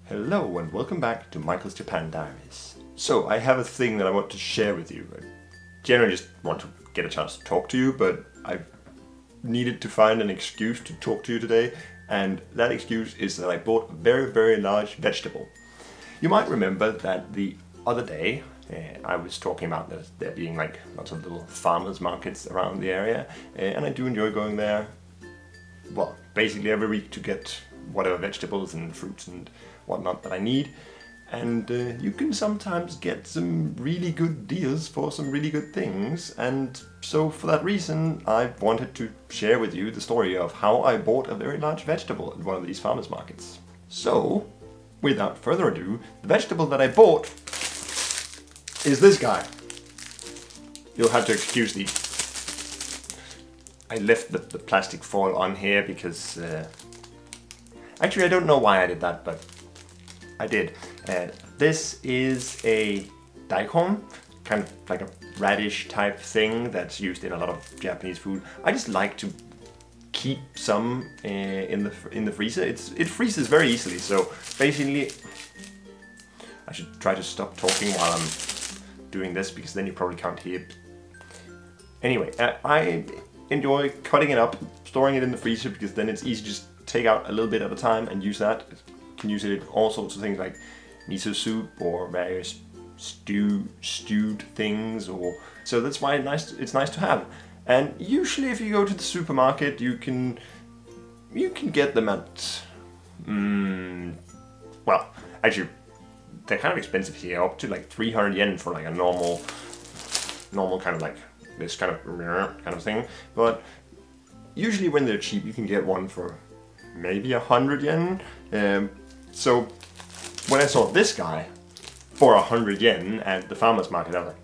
Hello and welcome back to Michael's Japan Diaries. So I have a thing that I want to share with you. I generally just want to get a chance to talk to you, but I needed to find an excuse to talk to you today, and that excuse is that I bought a very large vegetable. You might remember that the other day I was talking about there being like lots of little farmers markets around the area, and I do enjoy going there, well, basically every week to get whatever vegetables and fruits and whatnot that I need. And you can sometimes get some really good deals for some really good things, and so for that reason I wanted to share with you the story of how I bought a very large vegetable at one of these farmers markets. So, without further ado, the vegetable that I bought is this guy. You'll have to excuse the... I left the plastic foil on here because... Actually, I don't know why I did that, but I did. This is a Daikon, kind of like a radish type thing that's used in a lot of Japanese food. I just like to keep some in the freezer. It freezes very easily, so basically I should try to stop talking while I'm doing this, because then you probably can't hear. Anyway, I enjoy cutting it up, storing it in the freezer, because then it's easy to just take out a little bit at a time and use that. You can use it in all sorts of things like miso soup or various stewed things, or so that's why it's nice to have. And usually if you go to the supermarket you can get them at well, actually they're kind of expensive here, up to like 300 yen for like a normal kind of like this kind of thing. But usually when they're cheap you can get one for maybe 100 yen. So when I saw this guy for 100 yen at the farmer's market, I was like,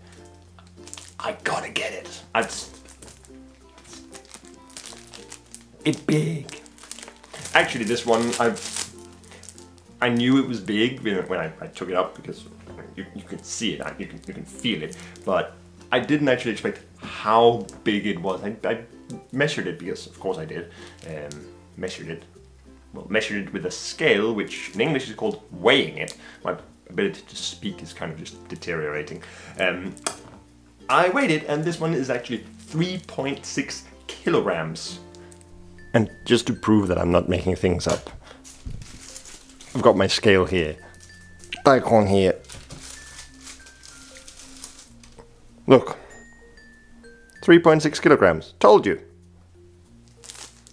I gotta get it. It's big. Actually, this one, I knew it was big when I took it up, because you can see it, you can feel it, but I didn't actually expect how big it was. I measured it, because of course I did, measured it with a scale, which in English is called weighing it. My ability to speak is kind of just deteriorating. I weighed it, and this one is actually 3.6 kilograms. And just to prove that I'm not making things up, I've got my scale here. Daikon here. Look. 3.6 kilograms. Told you.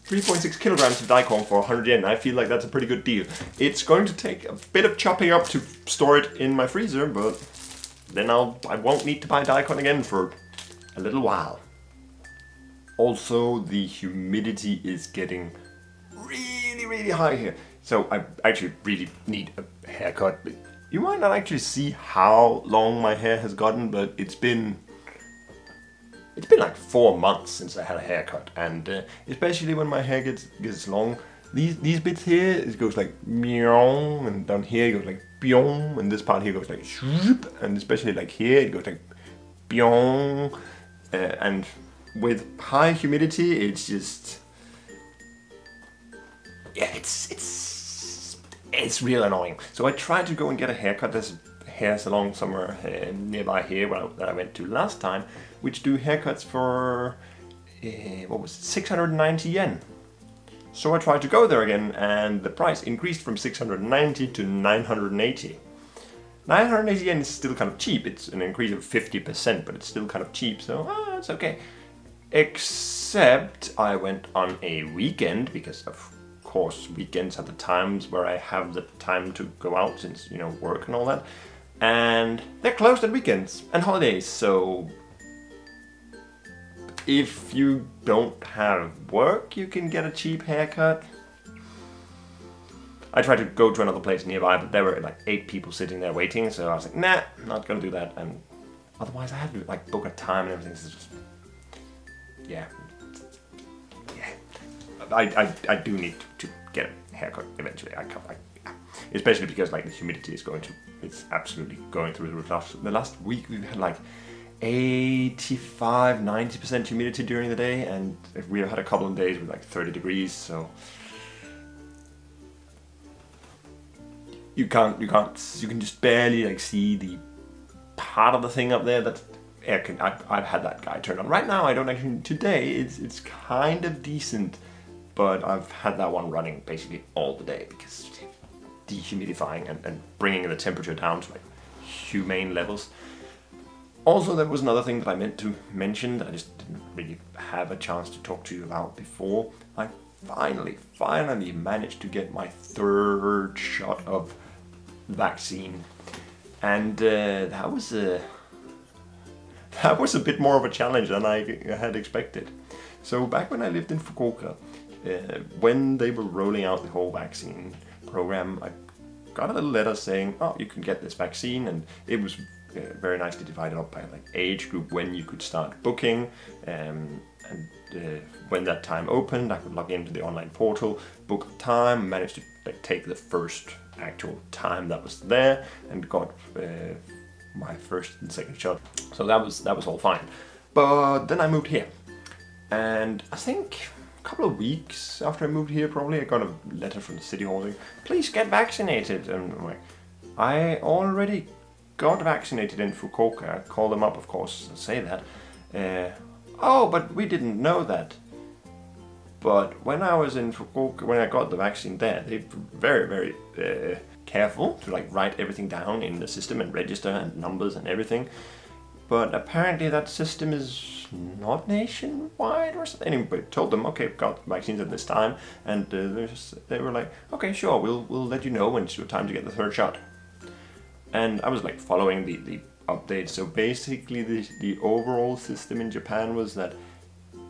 3.6 kilograms of Daikon for 100 yen. I feel like that's a pretty good deal. It's going to take a bit of chopping up to store it in my freezer, but then I won't need to buy Daikon again for a little while. Also, the humidity is getting really high here. So I actually really need a haircut. You might not actually see how long my hair has gotten, but it's been like 4 months since I had a haircut, and especially when my hair gets long, these bits here, it goes like meow, and down here it goes like byong, and this part here goes like shroop, and especially like here it goes like byong, and with high humidity it's just, yeah, it's real annoying. So I tried to go and get a haircut. There's a hair salon somewhere nearby here that I went to last time, which do haircuts for, what was it, 690 yen. So I tried to go there again, and the price increased from 690 to 980. 980 yen is still kind of cheap. It's an increase of 50%, but it's still kind of cheap, so it's okay. Except I went on a weekend, because of course weekends are the times where I have the time to go out, since, you know, work and all that. And they're closed on weekends and holidays, so if you don't have work, you can get a cheap haircut. I tried to go to another place nearby, but there were like 8 people sitting there waiting, so I was like, nah, I'm not gonna do that. And otherwise I had to like book a time and everything, so it's just, yeah. I do need to get a haircut eventually. Especially because like the humidity is it's absolutely going through the roof. The last week we've had like 85–90% humidity during the day, and we had a couple of days with like 30 degrees, so you can just barely like see the part of the thing up there that I've had that guy turn on. Right now I don't actually, today it's kind of decent, but I've had that one running basically all the day because dehumidifying and bringing the temperature down to like humane levels. Also, there was another thing that I meant to mention that I just didn't really have a chance to talk to you about before. I finally managed to get my 3rd shot of vaccine, and that was a bit more of a challenge than I had expected. So back when I lived in Fukuoka, when they were rolling out the whole vaccine program, I got a little letter saying, oh, you can get this vaccine, and it was very nicely divided up by like age group when you could start booking, and when that time opened I could log into the online portal, book the time, managed to like take the first actual time that was there, and got my 1st and 2nd shot. So that was all fine. But then I moved here, and I think a couple of weeks after I moved here, probably, I got a letter from the city hall saying, please get vaccinated. And I'm like, I already got vaccinated in Fukuoka. I called them up, of course, and say that. Oh, but we didn't know that. But when I was in Fukuoka, when I got the vaccine there, they were very, very careful to like write everything down in the system and register and numbers and everything. But apparently that system is not nationwide or something. Anyway, told them, okay, got vaccines at this time, and they were like, okay, sure, we'll let you know when it's your time to get the 3rd shot. And I was like following the updates. So basically the overall system in Japan was that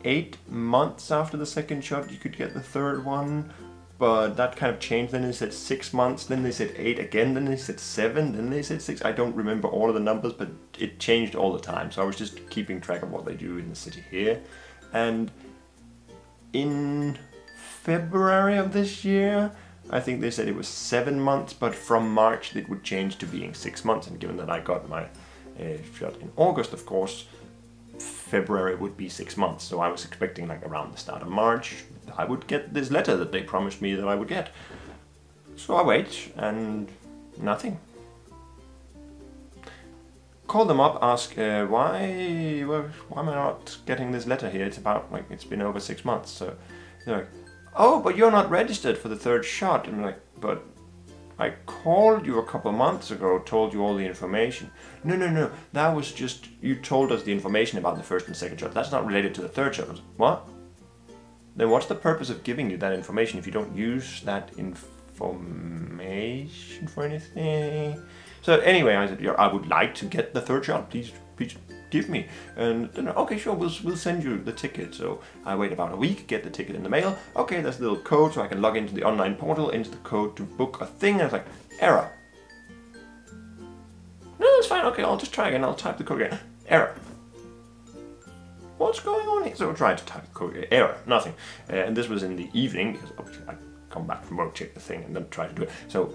8 months after the 2nd shot you could get the 3rd one, but that kind of changed. Then they said 6 months, then they said 8 again, then they said 7, then they said 6. I don't remember all of the numbers, but it changed all the time. So I was just keeping track of what they do in the city here. And in February of this year, I think they said it was 7 months, but from March it would change to being 6 months. And given that I got my shot in August, of course, February would be 6 months. So I was expecting like around the start of March I would get this letter that they promised me that I would get. So I wait, and nothing. Call them up, ask why am I not getting this letter here? It's about like, it's been over 6 months. So they're like, oh, but you're not registered for the 3rd shot. And I'm like, but I called you a couple months ago, told you all the information. No, that was just, you told us the information about the 1st and 2nd shot. That's not related to the 3rd shot. I was like, what? Then what's the purpose of giving you that information if you don't use that information for anything? So anyway, I said, I would like to get the 3rd shot. Please give me. And then, okay, sure, we'll send you the ticket. So I wait about a week, get the ticket in the mail. Okay, there's a little code so I can log into the online portal, enter the code to book a thing. And it's like, error. No, it's fine. Okay, I'll just try again. I'll type the code again. Error. What's going on here? So I tried to type the code, error, nothing. And this was in the evening, because obviously I come back from work, check the thing, and then try to do it. So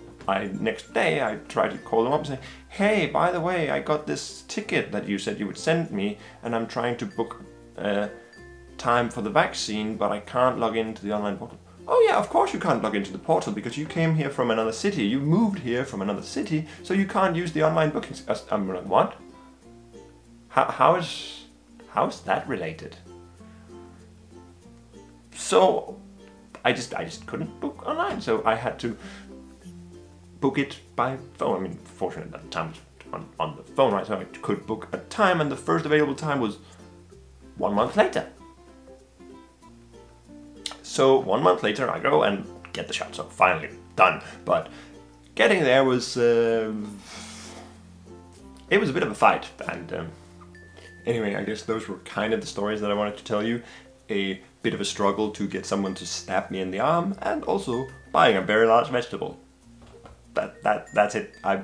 next day I tried to call them up and say, hey, by the way, I got this ticket that you said you would send me, and I'm trying to book time for the vaccine, but I can't log into the online portal. Oh yeah, of course you can't log into the portal because you came here from another city. You moved here from another city, so you can't use the online bookings. I'm like, what? How is that related? So I just couldn't book online, so I had to book it by phone. I mean, fortunately at the time it was on the phone, right? So I could book a time, and the first available time was 1 month later. So 1 month later I go and get the shot, so finally done. But getting there was, it was a bit of a fight, and anyway, I guess those were kind of the stories that I wanted to tell you. A bit of a struggle to get someone to stab me in the arm, and also buying a very large vegetable. That's it. I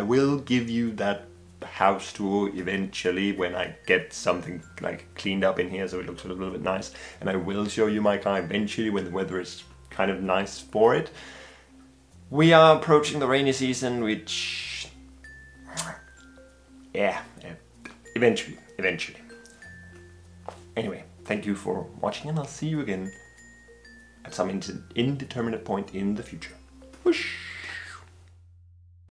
will give you that house tour eventually when I get something like cleaned up in here so it looks a little bit nice, and I will show you my car eventually when the weather is kind of nice for it. We are approaching the rainy season, which yeah, eventually. Anyway, thank you for watching, and I'll see you again at some indeterminate point in the future. Whoosh!